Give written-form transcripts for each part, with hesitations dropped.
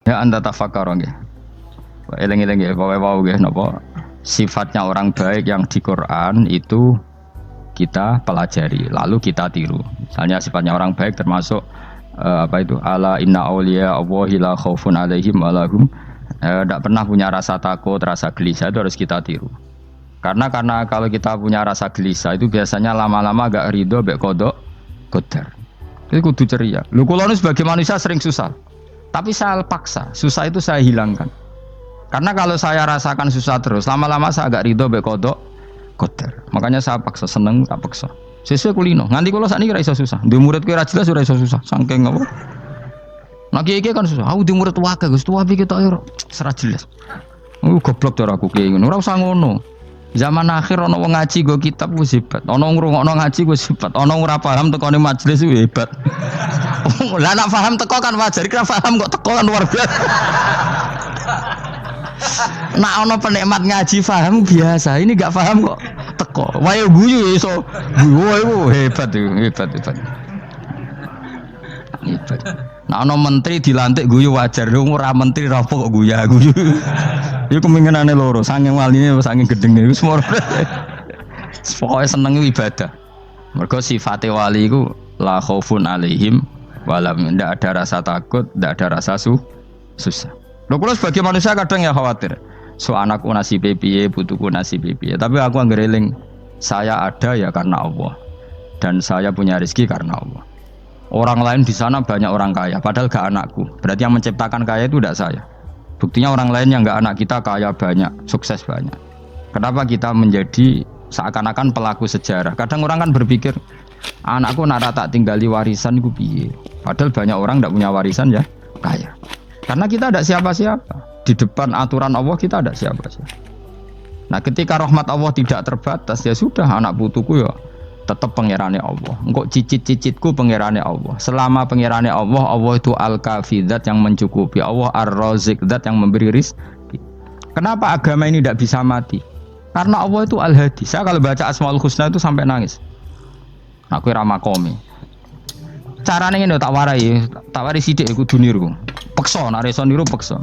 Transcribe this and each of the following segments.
Ya anta tafakkar nggih. Eling-eling nggih wae-wae nggih napa sifatnya orang baik yang di Quran itu kita pelajari lalu kita tiru. Misalnya sifatnya orang baik termasuk apa itu ala inna auliya Allahi la khaufun alaihim wa lahum tidak pernah punya rasa takut, rasa gelisah itu harus kita tiru. Karena kalau kita punya rasa gelisah itu biasanya lama-lama agak ridho mbek kodok qadar. Itu kudu ceria. Lho kula nu sebagai manusia sering susah. Tapi saya paksa, susah itu saya hilangkan. Karena kalau saya rasakan susah terus, lama-lama saya agak ridho mbek kodok qadar. Makanya saya paksa, seneng tak paksa. Sesuai kulino. Nganti kula sakniki ora iso susah. Di murid kowe ora jelas ora iso susah. Saking apa? Nah kiai kan susah. Aku di murid wae Gus, tuwa iki tok ora jelas. Goblok cara aku kiai ngono. Ora usah ngono. Zaman akhir ana wong ngaji go kitab wis hebat. Ana ngrungokno ngaji wis hebat. Ana ora paham tekone majelis wis hebat. Lah nek paham teko kan wajar, kira paham kok teko kan luar biasa. Nak ana penikmat ngaji paham biasa. Ini enggak paham kok teko. Wae guyu iso. Guyu hebat itu, hebat. Hebat. Nah ana menteri dilantik guyu wajar. Ora menteri rapo kok guyu. Iku kemungkinane loro, saking waline saking gedenge iku semua. Pokoke seneng ibadah. Mergo sifate wali iku la khaufun alaihim walam ndak ada rasa takut, ndak ada rasa susah. Lho kula sebagai manusia kadang ya khawatir. So anakku nasibe piye, putuku nasibe piye. Tapi aku anggere eling saya ada ya karena Allah. Dan saya punya rezeki karena Allah. Orang lain di sana banyak orang kaya, padahal gak anakku. Berarti yang menciptakan kaya itu tidak saya. Buktinya orang lain yang gak anak kita kaya banyak, sukses banyak. Kenapa kita menjadi seakan-akan pelaku sejarah? Kadang orang kan berpikir, anakku nak tak tinggali warisan itu piye. Padahal banyak orang tidak punya warisan ya kaya. Karena kita tidak siapa-siapa. Di depan aturan Allah kita tidak siapa-siapa. Nah ketika rahmat Allah tidak terbatas, ya sudah anak putuku ya tetap pangerane Allah. Engkau cicit-cicitku pangerane Allah. Selama pangerane Allah, Allah itu al-kafi, zat yang mencukupi. Allah ar-razik, zat yang memberi rizki. Kenapa agama ini tidak bisa mati? Karena Allah itu al-hadi. Saya kalau baca Asmaul Husna itu sampai nangis. Aku ramakomi. Caranya ini tak warai sidik kudu niru. Peksa, nek iso niru peksa.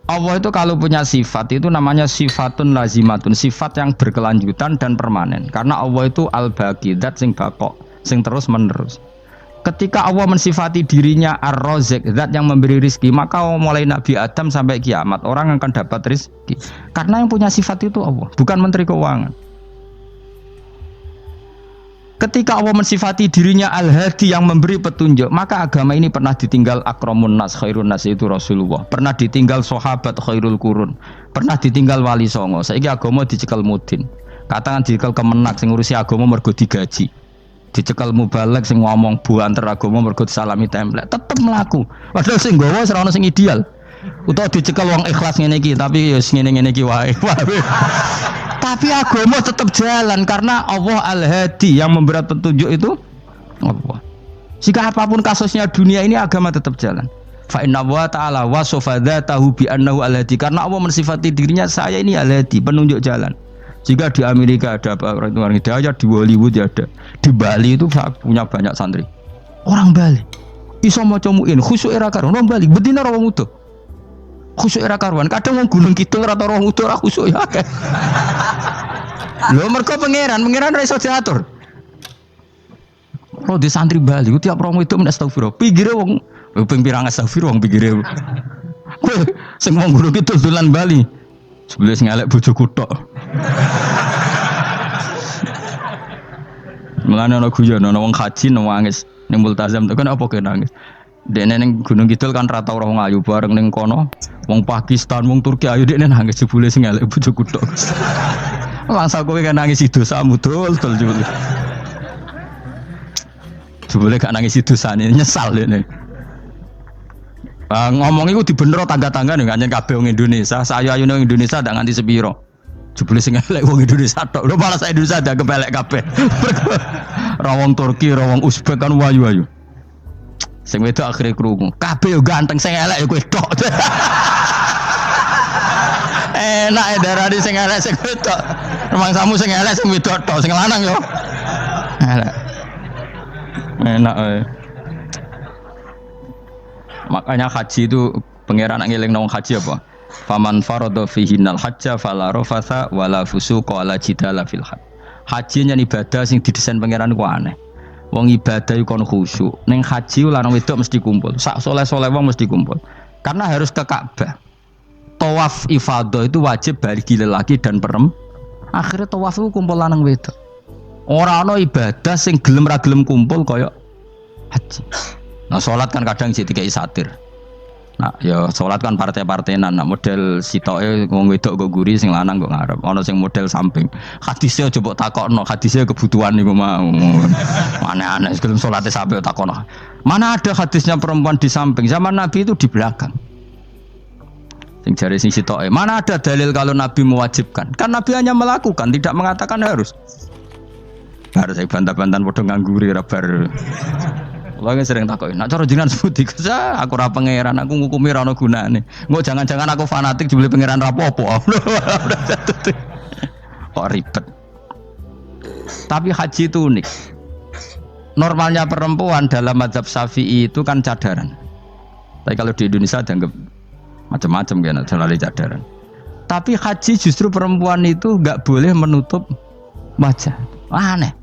Allah itu kalau punya sifat itu namanya sifatun lazimatun, sifat yang berkelanjutan dan permanen. Karena Allah itu al-baqi, zat sing baqo, sing terus menerus. Ketika Allah mensifati dirinya ar-razik, zat yang memberi rizki, maka mulai Nabi Adam sampai kiamat orang akan dapat rizki. Karena yang punya sifat itu Allah, bukan menteri keuangan. Ketika Allah mensifati dirinya al-hadi yang memberi petunjuk, maka agama ini pernah ditinggal akramun nas, khairun nas itu Rasulullah. Pernah ditinggal sahabat khairul qurun. Pernah ditinggal wali songo. Saiki agama dicekel mudin. Katakan dicekel kemenak sing ngurusi agama mergo digaji. Dicekel mubalek sing ngomong buanter agama mergo disalami template. Tetep mlaku. Padahal sing nggawa ora ono sing ideal. Utawa dicekel wong ikhlas ngene iki, tapi ya ngene-ngene iki wae. Tapi agama tetap jalan karena Allah al-hadi yang memberi petunjuk itu Allah. Jika apapun kasusnya dunia ini agama tetap jalan. Fa inna wa ta'ala wasofa dzatahu bi annahu al-hadi, karena Allah mensifati dirinya saya ini al-hadi, penunjuk jalan. Jika di Amerika ada orang hidayah, di Hollywood ada, di Bali itu punya banyak santri. Orang Bali iso maca muin khusyuk era karo orang Bali bedina ora wong utuh. Khusyuk era karuan, kadang wong Gunung Kidul ora tau wong utuh ora khusyuk ya. Lho mergo pangeran ora iso diatur. Kalau di santri Bali ku tiap romo itu men astagfirullah. Pinggire wong ping pirang astagfirullah wong pinggire. Kowe sing wong Gunung Kidul dolan Bali. Sebelah sing elek bojoku tok. Mulane ana guyon ana wong haji nangis ning multazam to kan apa ke nangis. Dene ning Gunung Kidul kan rata ora wong ayu bareng ning kono. Wong Pakistan, wong Turki ayu dekne nangis jebule sing elek bojoku tok. Langsung kowe kan nangis dosamu dul jebule. Jebule gak nangis dosane nyesal dene. Ngomong iku dibenero tangga-tangga nih kan kabeh wong Indonesia. Saya ayu nang Indonesia ndak nganti sepiro. Jebule sing elek wong Indonesia tok. Lho malah sak Indonesia ada kepelek kabeh. Ra wong Turki, ra wong Uzbek kan ayu-ayu. Sing wedok akhire krungu. Kabeh yo ganteng sing elek yo kowe tok. Enak e darani sing elek sing wedok. Rumangsamu sing elek sing wedok tok, sing lanang yo. Elek. Enak e. Makanya haji itu Pangeran nak ngelingno wong haji apa? Faman farada fihinnal hajja fala rafatha wala fusuqa wala jidala fil hajj. Haji nyen ibadah sing didesain pangeran ku aneh. Wong ibadah iku kon khusyuk. Ning haji lanang wedok mesti kumpul. Sak soleh-soleh wong mesti kumpul. Karena harus ke Ka'bah. Tawaf ifadah itu wajib bagi lelaki dan perempuan. Akhirnya tawaf itu kumpul lanang wedok. Ora ana ibadah sing gelem ra gelem kumpul kaya haji. Nah salat kan kadang sih dikai satir. Nah, ya sholat kan partai-partainan. Nah, model sitoke wong wedok kok guri sing lanang kok ngarep. Ana sing model samping. Hadise aja mbok takokno, hadise kebutuhan niku mau. Aneh-aneh sebelum salate sampe takokno. Mana ada hadisnya perempuan di samping? Zaman Nabi itu di belakang. Sing jare sing sitoke, mana ada dalil kalau Nabi mewajibkan? Kan Nabi hanya melakukan, tidak mengatakan harus. Harus saya bantah-bantahan padha ngangguri ra bar. Kulo sering takoki, nak cara jenengan sebuti aku ora pangeran, aku ngukumi ra ono gunane. Engko jangan-jangan aku fanatik jebule pangeran ra apa-apa. Kok ribet. Tapi haji itu unik. Normalnya perempuan dalam mazhab Syafi'i itu kan cadaran. Tapi kalau di Indonesia dianggap macam-macam kan, selalu cadaran. Tapi haji justru perempuan itu enggak boleh menutup wajah. Aneh.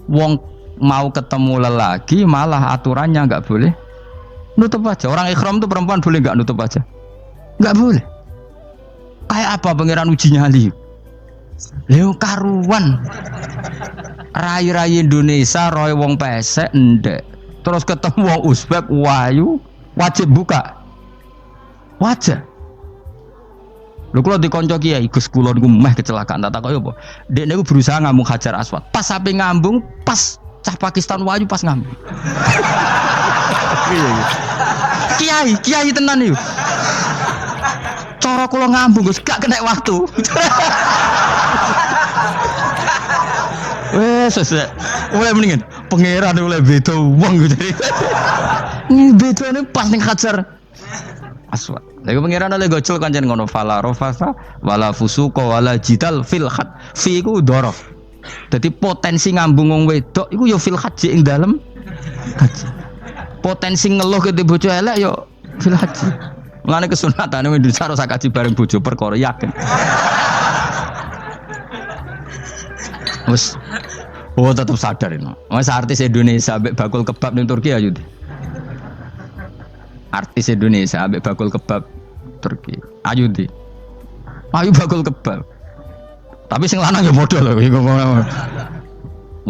Wong mau ketemu lelaki malah aturannya nggak boleh nutup wajah. Orang ikhram tuh perempuan boleh nggak nutup wajah? Nggak boleh. Kayak apa pangeran uji nyali? Leo karuan. Rai-rai Indonesia roy wong pesek ndek. Terus ketemu wong Uzbek wayu wajib buka wajah. Lho kula dikonco kiai Gus kula niku meh kecelakaan tak takoki apa? Dek niku berusaha ngambung Hajar Aswad. Pas sampe ngambung pas cah Pakistan wayu pas ngambung. Kiai tenan iki. Cara kula ngambung Gus gak kena waktu. Wes oleh mendingan pangeran oleh beda wong gitu. Ini bedane pas ning Hajar Aswad. Lha pangeran oleh gocol kancen ngono fala rafasa wala fusuqa wala jidal fil khat. Fi iku dhorof. Jadi potensi ngambung wong wedok iku ya fil haji ing dalem haji. Potensi ngeluh ke bojo elek ya fil haji. Mulane kesunatane Indonesia harus kaji bareng bojo perkara yakin. Wes tetap sadar ini. Mas artis Indonesia ambek bakul kebab ning Turki ayo. Artis Indonesia ambek bakul kebab Turki. Ayo di. Ayo bakul kebab. Tapi sing lanang ya modal lho iku.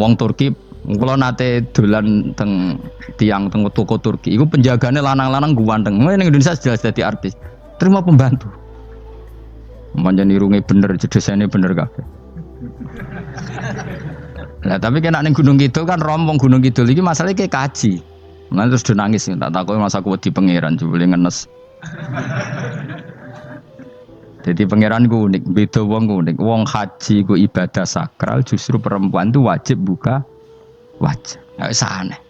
Wong Turki, kula nate dolan teng tiang teng toko Turki. Iku penjagane lanang-lanang guanteng. Ning Indonesia jelas dadi artis. Terima pembantu. Manjan irunge bener, jedesane bener kabeh. Lah tapi kena ning Gunung Kidul kan rombong Gunung Kidul iki masalahnya kayak kaji. Nah terus do nangis tak takoki masa aku wedi pangeran jebule ngenes. Jadi pangeran ku unik, beda wong unik. Wong haji ku ibadah sakral, justru perempuan itu wajib buka wajah. Nggak usah aneh.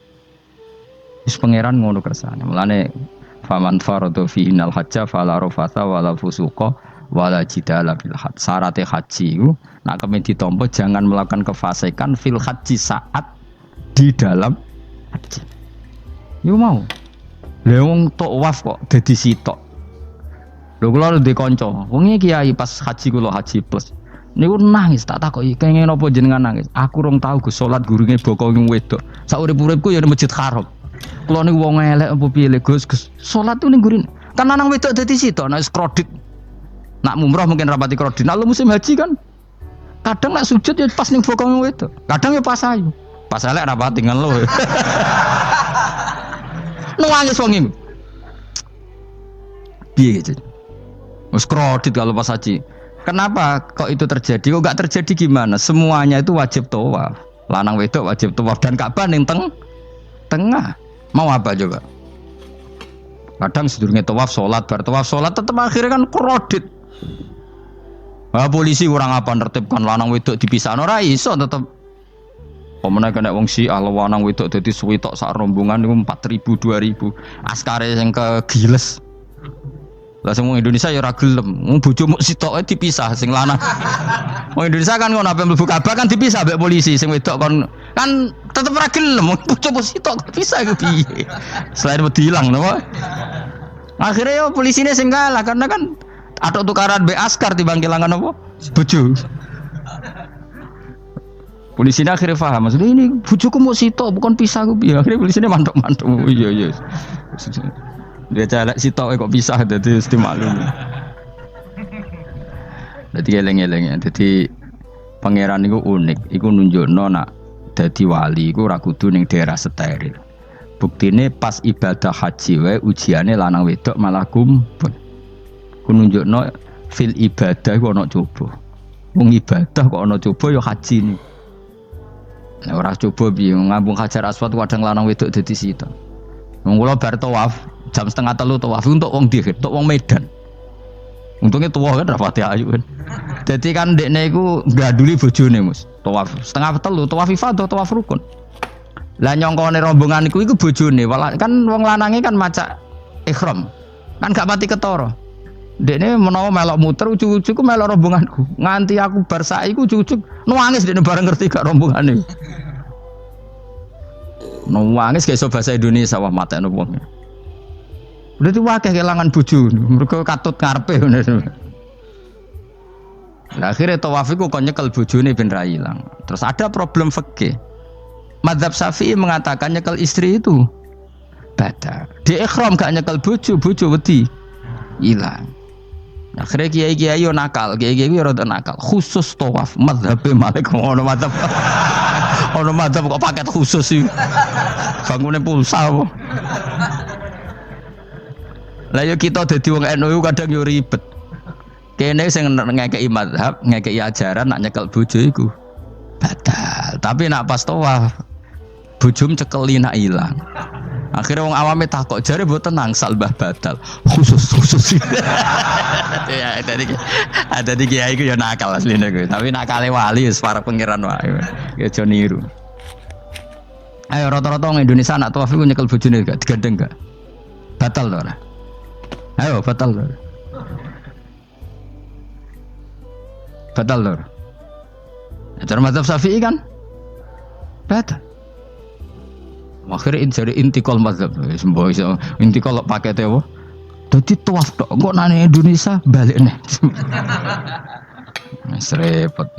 Terus pangeran ngono kersane. Mulane faman farada fihinal hajja fala rafatha wala fusuqa wala jidala fil hajj. Syarat haji ku nak kemen ditampa jangan melakukan kefasikan fil haji saat di dalam haji. Yo mau. Lah wong tawaf kok dadi sitok. Lho kula ndek kanca, wong kiai pas haji kula haji plus. Niku nangis tak takoki, kenging napa jenengan nangis? Aku rong tau Gus salat gurunge bokong wedok. Sak urip-uripku ya ning Masjid Haram. Kula niku wong elek apa piye le Gus? Salat tu ning gurine. Kan lanang wedok dadi sitok nek kredit. Nak umrah mungkin rapati kredit. Nek musim haji kan kadang nek sujud ya pas ning bokong wedok. Kadang ya pas ayu. Pas elek rapati ngelo. Nangis wong iku. Piye gitu? Wes kredit kalau pas haji. Kenapa kok itu terjadi? Kok enggak terjadi gimana? Semuanya itu wajib tawaf. Lanang wedok wajib tawaf dan Ka'bah ning tengah. Mau apa coba? Kadang sedurunge tawaf salat, bar tawaf salat tetep akhirnya kan kredit. Ah polisi kurang apa nertibkan lanang wedok dipisahno ora iso tetep. Pemene kena wong Syiah lanang wedok dadi suwitok sak rombongan niku 4.000 2.000. Askare sing kegiles. Lah semua Indonesia ya ora gelem. Bojo muk sitoke dipisah sing lanang. Wong Indonesia kan ngono ape mlebu Ka'bah kan dipisah mbek polisi sing wedok kan tetep ora gelem. Bojo muk sitok dipisah iku piye? Selain wedi ilang napa? Akhirnya yo polisine sing kalah karena kan atau tukaran be askar timbang kelangan apa? Bojo. Polisine akhirnya paham maksudnya ini bojoku mau sitok bukan pisah ku piye. Akhirnya polisine mantuk-mantuk. Oh, iya. Dia celek sitok kok pisah dadi mesti maklum. Dadi eleng-eleng ya. Dadi pangeran iku unik, iku nunjukno nak dadi wali iku ora kudu ning daerah steril. Buktine pas ibadah haji wae ujiane lanang wedok malah kumpul. Ku nunjukno fil ibadah iku ana coba. Wong ibadah kok ana coba ya haji ni. Nek ora coba piye ngambung Hajar Aswad kadang lanang wedok dadi sita. Wong kula bar tawaf jam 2:30 tawaf untuk wong dihir, untuk wong Medan. Untungnya tua kan rapati ayu kan. Jadi kan dekne iku gaduli bojone Mus. Tawaf 2:30 tawaf ifadah tawaf rukun. Lah nyongkone rombongan iku bojone, kan wong lanange kan maca ihram. Kan gak pati ketara. Dekne menawa melok muter ujug-ujug melok rombonganku. Nganti aku bar saiki ujug-ujug nangis dekne bareng ngerti gak rombongane. Nangis gak iso bahasa Indonesia wah matene wong. Udah tuh wakil kehilangan bojo, mereka katut ngarepe. Nah, akhirnya tawafiku kok nyekel bojone ben ra ilang. Terus ada problem fikih. Madzhab Syafi'i mengatakan nyekel istri itu batal. Di ikhram gak nyekel bojo wedi ilang. Akhirnya kiai-kiai yo nakal, kiai-kiai yo rada nakal. Khusus tawaf madzhab Malik ono madzhab. Ono madzhab kok paket khusus iki. Bangune pulsa apa? Lah yo kita dadi wong NU kadang yo ribet. Kene sing ngekeki mazhab, ngekeki ajaran nak nyekel bojo iku batal. Tapi nak pas tawaf bojom cekeli nak ilang. Akhirnya wong awame takok jare mboten nangsal mbah batal. Khusus. Ya tadi kiai iku yo nakal asline kuwi. Tapi nakale wali wis para pangeran wae. Ya aja niru. Ayo rata-rata wong Indonesia nak tawaf iku nyekel bojone gak digandeng gak? Batal to ora? Ayo batal lor. Batal lor. Cara mazhab Syafi'i kan batal. Akhirnya jadi intikal mazhab. Semboh iso intikal pakete apa? Dadi tawaf tok kok nang Indonesia balik nih. Wis repot.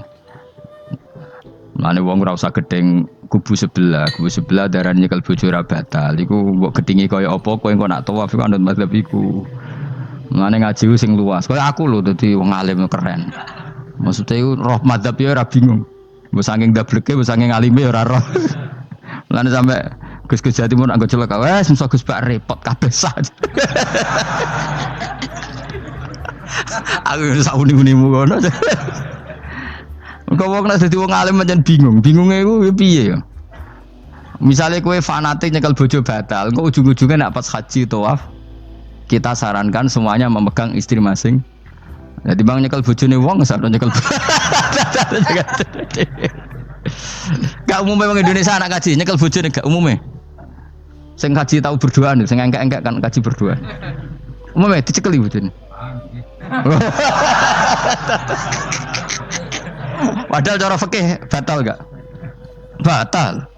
Mane wong ora usah gedeng kubu sebelah darane nyekel bojo ora batal. Iku mbok gedingi kaya apa kowe engko nak tawaf iku anut mazhab iku. Mane ngaji sing luas. Kaya aku lho dadi wong alim keren. Maksudnya iku roh mazhab ya ora bingung. Mbok saking dableke, mbok saking alime ora roh. Mane sampe Gus-gus Jawa Timur anggo celaka wes musa Gus Bak repot kabeh sah. Aku sak uni-unimu kono. Kok wong nek dadi wong alim pancen bingung. Bingunge iku piye ya? Misale kowe fanatik nyekel bojo batal, kok ujung-ujungnya nek pas haji tawaf kita sarankan semuanya memegang istri masing. Jadi bang nyekel bojone wong sak nyekel. Gak umumnya wong Indonesia anak kaji nyekel bojone gak umumnya. Sing kaji tahu berduaan, sing engkek-engkek kan kaji berduaan. Umumnya dicekeli bojone. Padahal cara fikih batal gak? Batal.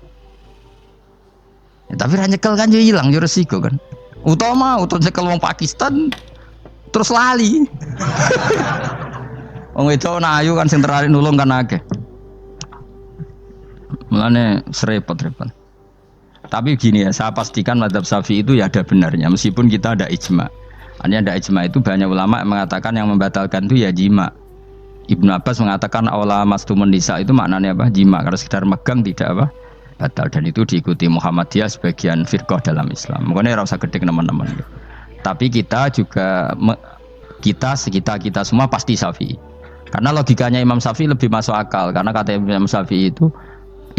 Ya, tapi ra nyekel kan yo ilang yo resiko kan. Utama nyekel wong Pakistan terus lali. Wong wedok ayu kan sing tertarik nulung kan akeh. Mulane repot-repot. Tapi gini ya, saya pastikan mazhab Syafi'i itu ya ada benarnya meskipun kita ada ijma. Hanya ada ijma itu banyak ulama yang mengatakan yang membatalkan itu ya jima. Ibnu Abbas mengatakan awla mastumun nisa itu maknanya apa? Jima. Kalau sekedar megang tidak apa? Batal, dan itu diikuti Muhammadiyah sebagian firqah dalam Islam. Makanya ora usah gedeng teman-teman. Tapi kita juga kita semua pasti Syafi'i. Karena logikanya Imam Syafi'i lebih masuk akal karena kata Imam Syafi'i itu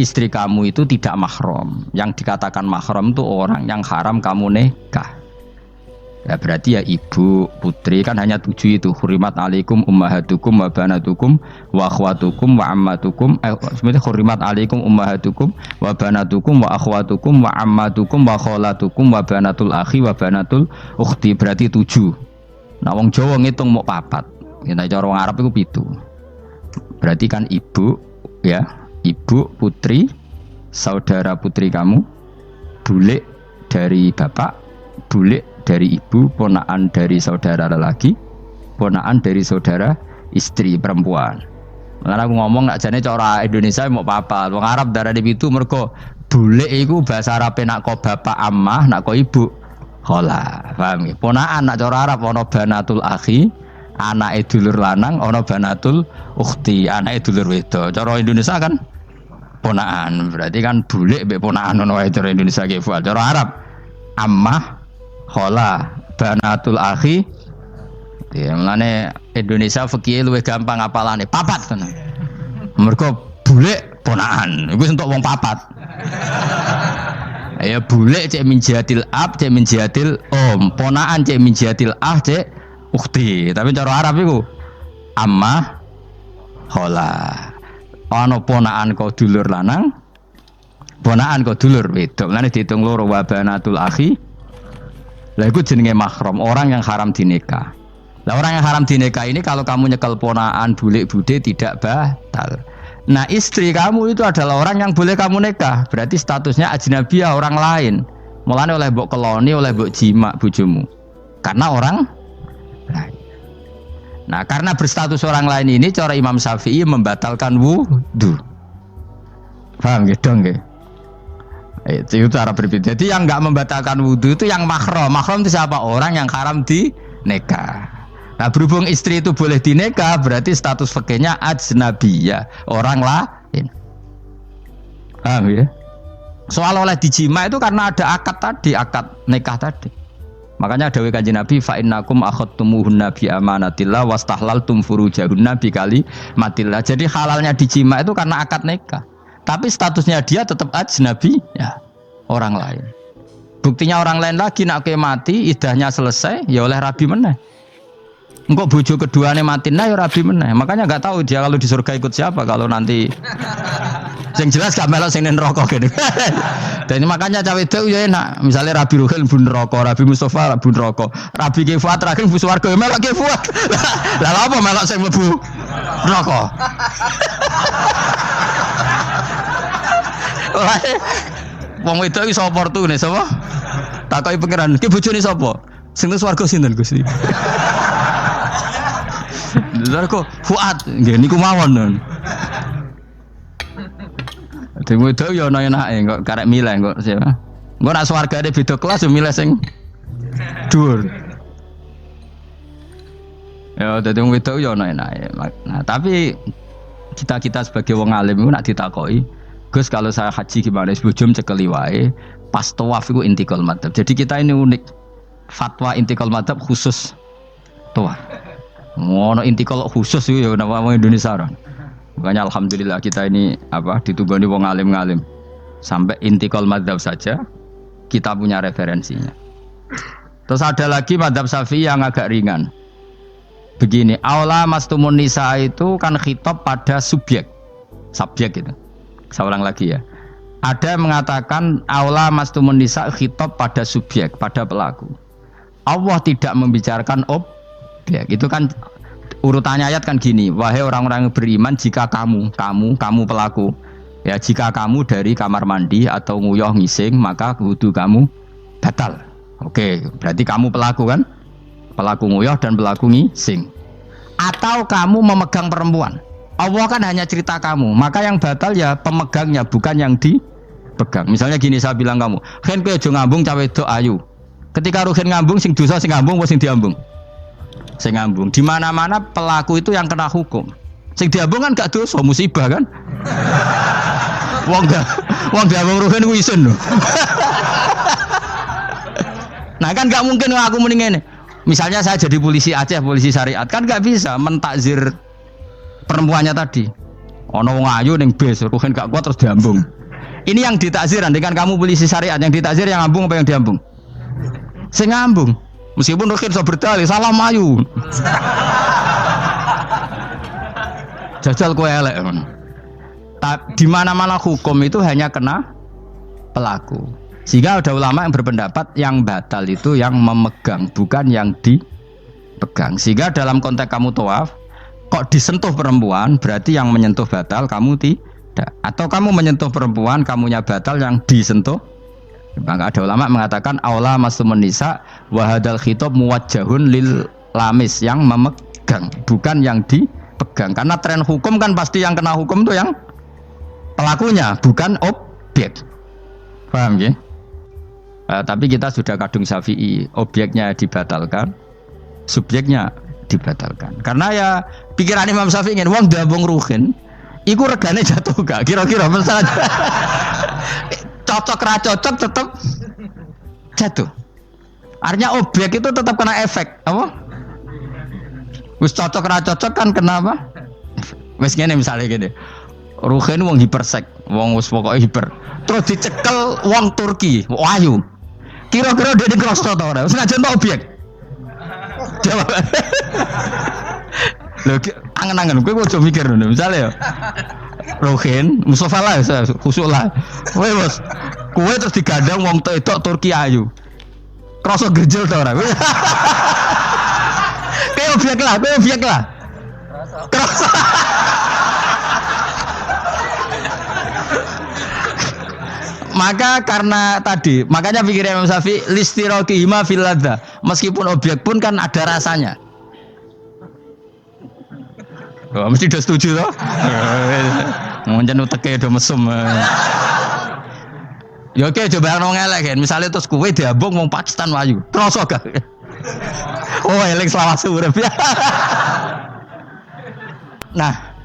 istri kamu itu tidak mahram. Yang dikatakan mahram itu orang yang haram kamu nikah. Ya berarti ya ibu, putri kan hanya 7 itu. Hurimat alaikum ummahatukum wa banatukum wa akhwatukum wa ammatukum. Sebenarnya hurimat alaikum ummahatukum wa banatukum wa akhwatukum wa ammatukum wa kholatukum wa banatul akhi wa banatul ukhti. Berarti 7. Nah wong Jawa ngitung mau 4. Ya cara wong Arab itu 7. Berarti kan ibu ya, ibu, putri, saudara putri kamu, bule dari bapak, bule dari ibu, ponakan dari saudara lelaki, ponakan dari saudara istri perempuan. Karena aku ngomong nak jane cara Indonesia mau papat. Wong Arab darah di itu mergo bule iku bahasa Arab nak ko bapak ammah, nak ko ibu khola. Paham ya? Ponakan nak cara Arab ana banatul akhi, anake dulur lanang, ana banatul ukhti, anake dulur wedok. Cara Indonesia kan ponakan. Berarti kan bule mbek ponakan ono wae cara Indonesia ki. Cara Arab ammah, khola, banatul akhi. Ya, mulane Indonesia fikih luwih gampang apalane papat tenan. Mergo bule ponakan, iku entuk wong papat. Ya bule cek min jihadil ab, cek min jihadil om, ponakan cek min jihadil ah, cek ukhti. Tapi cara Arab iku ammah khola. Ana ponakan kok dulur lanang, ponakan kok dulur wedok. Mulane diitung loro wa banatul akhi. Lah iku jenenge mahram, orang yang haram dinikah. Nah, orang yang haram dinikah ini kalau kamu nyekel ponaan bulik bude tidak batal. Nah istri kamu itu adalah orang yang boleh kamu nikah. Berarti statusnya ajnabiyah, orang lain. Mulane oleh mbok keloni, oleh mbok jima bojomu. Karena orang lain. Nah karena berstatus orang lain ini cara Imam Syafi'i membatalkan wudu. Paham gitu nggih? Itu cara berbeda. Jadi yang enggak membatalkan wudu itu yang mahram. Mahram itu siapa? Orang yang haram dinikah. Nah berhubung istri itu boleh dinikah, berarti status fikihnya ajnabiyah, orang lain. Paham ya? Soal oleh dijima itu karena ada akad tadi, akad nikah tadi. Makanya dawuh Kanjeng Nabi, fa innakum akhadtumuhunna bi amanatillah wastahlaltum furujahunna bi kalimatillah. Jadi halalnya dijima itu karena akad nikah. Tapi statusnya dia tetap ajnabi, ya, orang lain. Buktinya orang lain lagi nak mati, idahnya selesai, ya oleh rabi meneh. Engkau bojo keduanya mati nah ya rabi meneh. Makanya nggak tahu dia kalau di surga ikut siapa kalau nanti. Yang jelas gak melok sing neraka gitu. Dan makanya cawe itu ya enak. Misalnya Rabi Ruhil bun neraka, Rabi Mustafa bun neraka, Rabi Kifat terakhir bun swarga melok Kifat. Lah apa melok sing mlebu neraka? Wong wedok iso oportune sapa? Takoki pangeran, ki bojone sapa? Sing nang swarga sinten Gusti? Lha kok Fuad nggih niku mawon. Dene wedok ya ana enake kok karek milih kok siapa. Engko nek swargane beda kelas yo milih sing dhuwur. Ya dadi wong wedok ya ana enake. Nah, tapi kita sebagai wong alim iku nek ditakoki, Gus kalau saya haji gimana? Bojom cekeli wae, pas tawaf iku intikal madzhab. Jadi kita ini unik. Fatwa intikal madzhab khusus tawaf. Ngono intikal khusus itu ya nama orang Indonesia orang. Makanya alhamdulillah kita ini ditugani wong alim-alim. Sampai intikal madzhab saja kita punya referensinya. Terus ada lagi madzhab Syafi'i yang agak ringan. Begini, aula mastumun nisa itu kan khitab pada subjek gitu. Saya ulang lagi ya. Ada yang mengatakan aula mastumun nisa khitab pada subjek, pada pelaku. Allah tidak membicarakan objek. Itu kan urutannya ayat kan gini, wahai orang-orang yang beriman, jika kamu pelaku, ya jika kamu dari kamar mandi atau nguyuh ngising, maka wudu kamu batal. Oke, berarti kamu pelaku kan? Pelaku nguyuh dan pelaku ngising. Atau kamu memegang perempuan. Allah kan hanya cerita kamu, maka yang batal ya pemegangnya, bukan yang dipegang. Misalnya gini, saya bilang kamu, "Ken kowe aja ngambung cawe wedok ayu." Ketika rugen ngambung, sing dosa sing ngambung apa sing diambung? Sing ngambung. Di mana-mana pelaku itu yang kena hukum. Sing diambung kan gak dosa, musibah kan? Wong diambung rugen ku isin lho. Nah kan gak mungkin aku mending ngene. Misalnya saya jadi polisi Aceh, polisi syariat, kan gak bisa mentakzir perempuannya tadi. Ono wong ayu ning bis, rugen gak kuat terus diambung. Ini yang ditakzir, dengan kamu polisi syariat, yang ditakzir yang ngambung apa yang diambung? Sing ngambung. Meskipun rugen so berdalih, salah mayu. Jajal kowe elek. Di mana-mana hukum itu hanya kena pelaku. Sehingga ada ulama yang berpendapat yang batal itu yang memegang, bukan yang dipegang. Sehingga dalam konteks kamu tawaf, kok disentuh perempuan, berarti yang menyentuh batal, kamu tidak. Atau kamu menyentuh perempuan, kamunya batal, yang disentuh Maka ada ulama mengatakan aula masumun nisa wa hadzal khitab muwajjahun lil lamis yang memegang, bukan yang dipegang. Karena tren hukum kan pasti yang kena hukum itu yang pelakunya, bukan objek. Paham ya? Tapi kita sudah kadung Syafi'i, objeknya dibatalkan, subjeknya dibatalkan. Karena ya pikiran Imam Syafi'i ingin wong dabung ruhin, iku regane jatuh gak? Kira-kira misalnya cocok ra cocok tetap jatuh. Artinya objek itu tetap kena efek, apa? Wis cocok ra cocok kan kenapa? Wis ngene misalnya gini. Ruhin wong hipersek, wong wis pokoke hiper. Terus dicekel wong Turki, ayu. Kira-kira dia dikrosot ta ora? Wis najan objek. Jawab. Lho angen-angen kowe ojo mikir ngono. Misale ya. Ruhin, Mustafa lah, khusuk lah. Kowe bos, kowe terus digandang wong wedok Turki ayu. Krasa gerjel ta ora? Kayak objek lah. Krasa. Maka karena tadi, makanya pikirnya Imam Syafi'i listiraqihima fil ladza. Meskipun objek pun kan ada rasanya. Oh, mesti udah setuju toh? Ngoncen uteke do mesum. Ya oke coba nang elek kan. Misale terus kowe diambung wong Pakistan wayu. Kroso gak? Oh, elek selawase urip. Nah,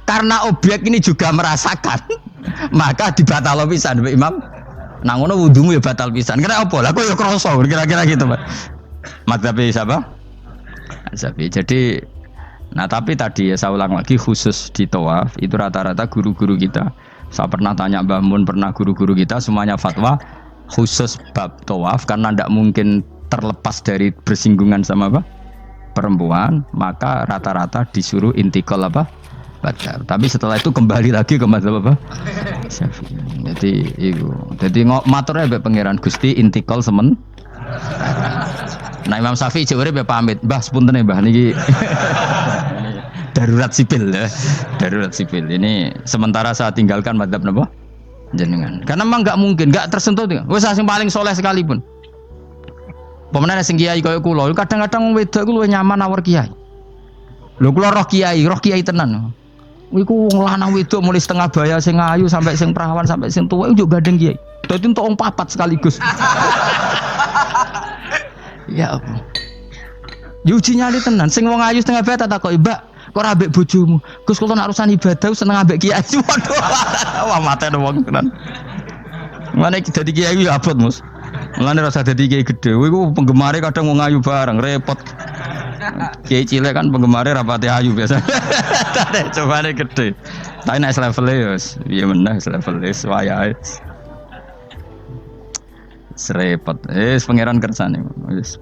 karena objek ini juga merasakan, maka dibatal pisan Mbak Imam. Nang ngono wudumu ya batal pisan. Kira apa? Lah kok ya kroso kira-kira gitu, Pak. Madzhab siapa? Syafi'i. Jadi nah tapi tadi ya saya ulang lagi khusus di tawaf itu rata-rata guru-guru kita. Saya pernah tanya Mbah Mun, pernah guru-guru kita semuanya fatwa khusus bab tawaf karena tidak mungkin terlepas dari bersinggungan sama apa? Perempuan, maka rata-rata disuruh intikal apa? Badar. Tapi setelah itu kembali lagi ke madzhab apa? Syafi'i. Jadi itu. Jadi maturnya mbek pangeran Gusti intikal semen. Nah Imam Syafi'i jare be pamit, Mbah sepunten Mbah niki darurat sipil ya. Darurat sipil. Ini sementara saya tinggalkan madzhab napa? Jenengan. Karena memang enggak mungkin, enggak tersentuh. Wis sing paling soleh sekalipun. Pemenang sing kiai kaya kula, kadang-kadang wong wedok iku luwih nyaman awor kiai. Lho kula roh kiai tenan. Iku wong lanang wedok mulai setengah baya sing ayu sampai sing perawan sampai sing tuwa iku gandeng kiai. Dadi entuk wong papat sekaligus. Ya apa? Yuji nyali tenan, sing wong ayu setengah baya tak takoki, "Mbak, kok ora ambek bojomu?" Gus kula nek urusan ibadah seneng ambek kiai. Waduh. Wah mate wong tenan. Mane dadi kiai ya abot, Mus. Mulane rasa dadi kiai gedhe. Kowe iku penggemare kadang wong ayu bareng, repot. Kiai cilik kan penggemare rapati ayu biasa. Tadi cobane gedhe. Tapi nek level ya wis piye meneh level wis wayahe. Serepot. Pangeran kersane. Wis